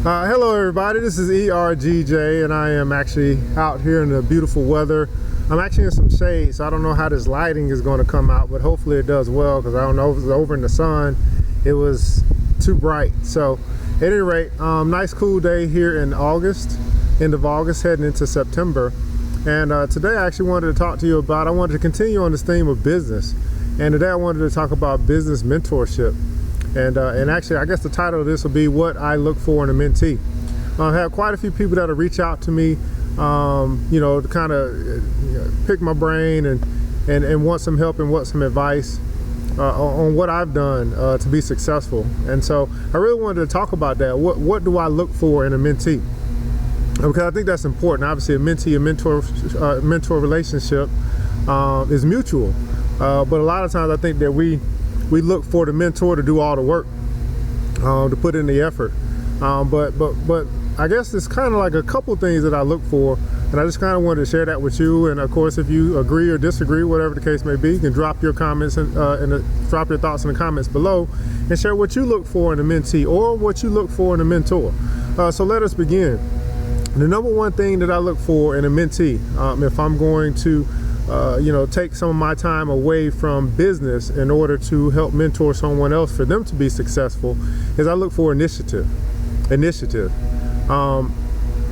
Hello everybody, this is R.G.J. and I am actually out here in the beautiful weather. I'm actually in some shade, so I don't know how this lighting is going to come out, but hopefully it does well, because I don't know if it was over in the sun, it was too bright. So at any rate, nice cool day here in August, end of August, heading into September. And today I actually wanted to talk to you about, I wanted to continue on this theme of business. And today I wanted to talk about business mentorship. And actually, I guess the title of this will be what I look for in a mentee. I've had quite a few people that have reached out to me, to kind of pick my brain and want some help and want some advice on what I've done to be successful. And so I really wanted to talk about that. What do I look for in a mentee? Because I think that's important. Obviously, a mentee and mentor relationship is mutual. But a lot of times I think that we look for the mentor to do all the work, to put in the effort. But I guess it's kind of like a couple things that I look for, and I just kind of wanted to share that with you. And of course, if you agree or disagree, whatever the case may be, you can drop your comments and drop your thoughts in the comments below, and share what you look for in a mentee or what you look for in a mentor. So let us begin. The number one thing that I look for in a mentee, if I'm going to take some of my time away from business in order to help mentor someone else for them to be successful, is I look for initiative.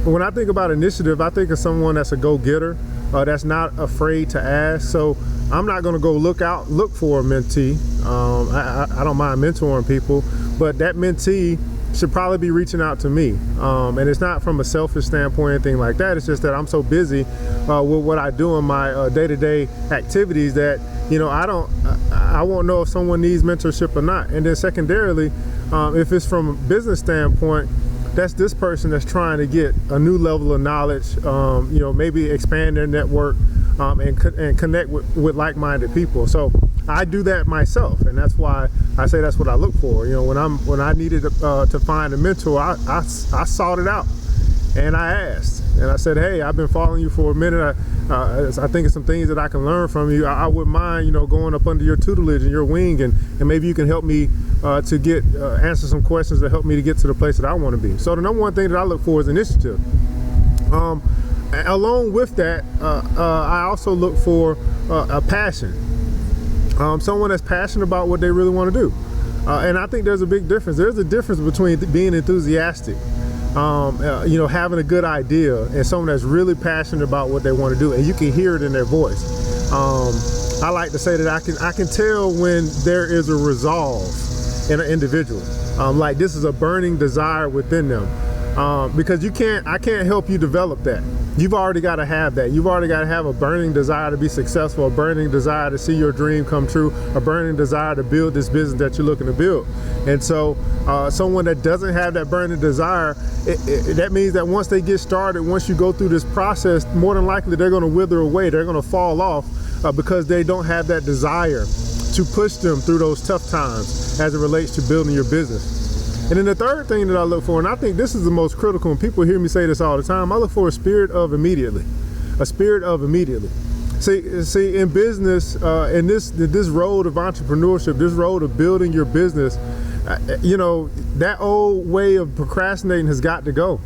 When I think about initiative, I think of someone that's a go-getter, that's not afraid to ask. So I'm not going to go look for a mentee. I don't mind mentoring people, but that mentee should probably be reaching out to me. And it's not from a selfish standpoint or anything like that. It's just that I'm so busy with what I do in my day-to-day activities that, I won't know if someone needs mentorship or not. And then secondarily, if it's from a business standpoint, that's this person that's trying to get a new level of knowledge, maybe expand their network and connect with like-minded people. So I do that myself, and that's why I say that's what I look for. When I needed to find a mentor, I sought it out, and I asked, and I said, hey, I've been following you for a minute. I think it's some things that I can learn from you. I wouldn't mind, going up under your tutelage and your wing, and maybe you can help me to get answer some questions that help me to get to the place that I want to be. So the number one thing that I look for is initiative. Along with that, I also look for a passion. Someone that's passionate about what they really want to do. And I think there's a big difference. There's a difference between being enthusiastic, having a good idea, and someone that's really passionate about what they want to do, and you can hear it in their voice. I like to say that I can tell when there is a resolve in an individual. Like this is a burning desire within them. Because I can't help you develop that. You've already got to have that. You've already got to have a burning desire to be successful, a burning desire to see your dream come true, a burning desire to build this business that you're looking to build. And so someone that doesn't have that burning desire, that means that once they get started, once you go through this process, more than likely they're going to wither away. They're going to fall off because they don't have that desire to push them through those tough times as it relates to building your business. And then the third thing that I look for, and I think this is the most critical, and people hear me say this all the time, I look for a spirit of immediately. A spirit of immediately. See, in business, in this road of entrepreneurship, this road of building your business, that old way of procrastinating has got to go.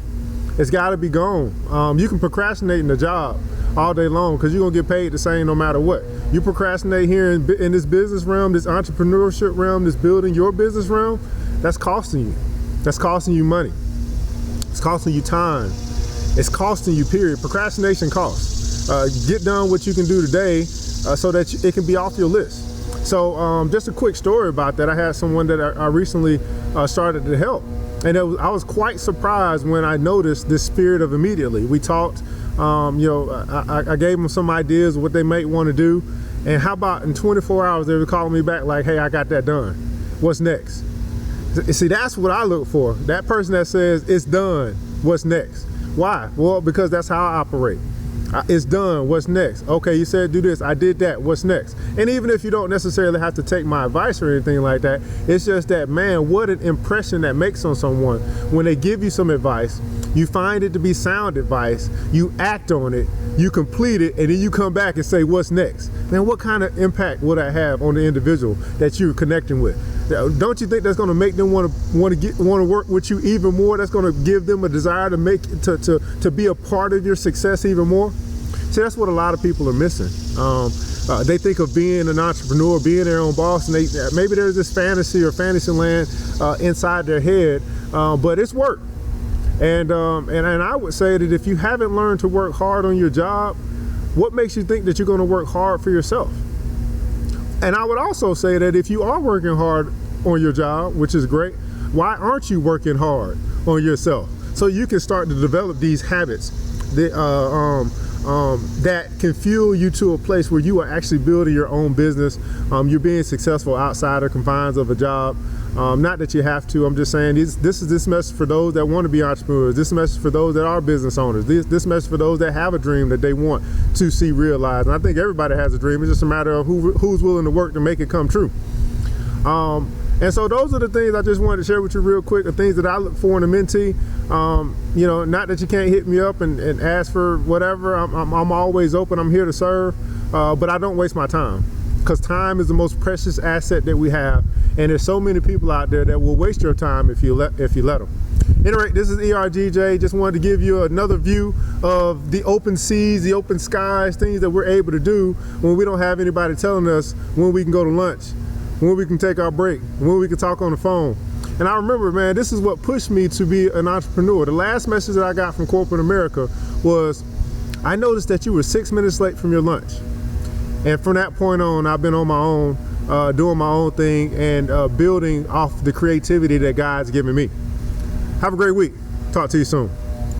It's got to be gone. You can procrastinate in the job all day long because you're going to get paid the same no matter what. You procrastinate here in this business realm, this entrepreneurship realm, this building your business realm, that's costing you. That's costing you money. It's costing you time. It's costing you, period. Procrastination costs. Get done what you can do today so that it can be off your list. So just a quick story about that. I had someone that I recently started to help. And I was quite surprised when I noticed this spirit of immediately. We talked, I gave them some ideas of what they might want to do. And how about in 24 hours, they were calling me back like, hey, I got that done. What's next? See, that's what I look for. That person that says, it's done, what's next? Why? Well, because that's how I operate. It's done, what's next? Okay, you said do this, I did that, what's next? And even if you don't necessarily have to take my advice or anything like that, it's just that, man, what an impression that makes on someone when they give you some advice, you find it to be sound advice, you act on it, you complete it, and then you come back and say, what's next? Man, what kind of impact will that have on the individual that you're connecting with? Don't you think that's going to make them want to work with you even more? That's going to give them a desire to be a part of your success even more. See, that's what a lot of people are missing. They think of being an entrepreneur, being their own boss, and maybe there's this fantasy or fantasy land inside their head, but it's work. And I would say that if you haven't learned to work hard on your job, what makes you think that you're going to work hard for yourself? And I would also say that if you are working hard on your job, which is great, why aren't you working hard on yourself? So you can start to develop these habits that can fuel you to a place where you are actually building your own business. You're being successful outside the confines of a job. Not that you have to. I'm just saying this is this message for those that want to be entrepreneurs. This message for those that are business owners. This message for those that have a dream that they want to see realized. And I think everybody has a dream. It's just a matter of who's willing to work to make it come true. And so those are the things I just wanted to share with you real quick, the things that I look for in a mentee. You know, not that you can't hit me up and ask for whatever. I'm always open. I'm here to serve, but I don't waste my time, because time is the most precious asset that we have. And there's so many people out there that will waste your time if you let them. Anyway, this is R.G.J. Just wanted to give you another view of the open seas, the open skies, things that we're able to do when we don't have anybody telling us when we can go to lunch, when we can take our break, when we can talk on the phone. And I remember, man, this is what pushed me to be an entrepreneur. The last message that I got from corporate America was, I noticed that you were 6 minutes late from your lunch. And from that point on, I've been on my own, doing my own thing and building off the creativity that God's given me. Have a great week. Talk to you soon.